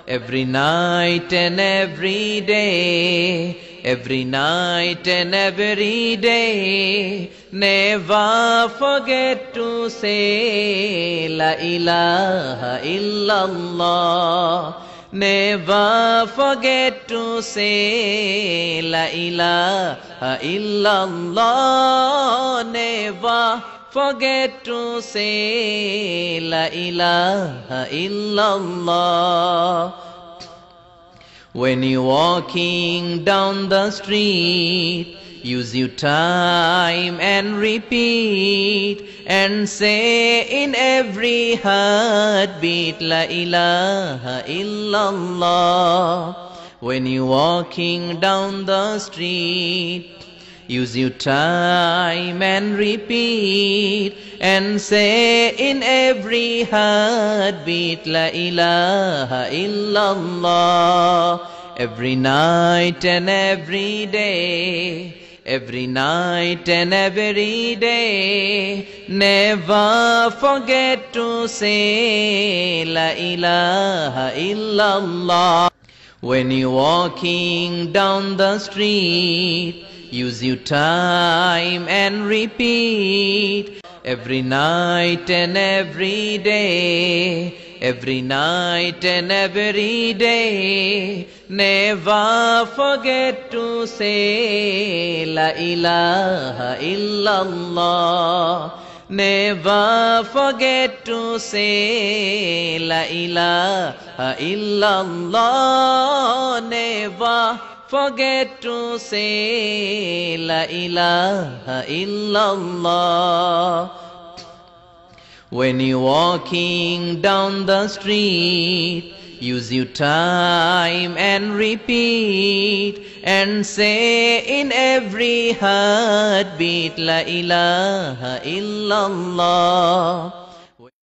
Every night and every day, every night and every day, never forget to say La ilaha illallah. Never forget to say La ilaha illallah. Never forget to say La ilaha illallah. When you're walking down the street, use your time and repeat and say in every heartbeat La ilaha illallah. When you're walking down the street, use your time and repeat and say in every heartbeat La ilaha illallah. Every night and every day, every night and every day, never forget to say La ilaha illallah. When you're walking down the street, use your time and repeat every night and every day, every night and every day, never forget to say La ilaha illallah. Never forget to say La ilaha illallah. Never forget to say La ilaha illallah. When you're walking down the street, use your time and repeat and say in every heartbeat La ilaha illallah.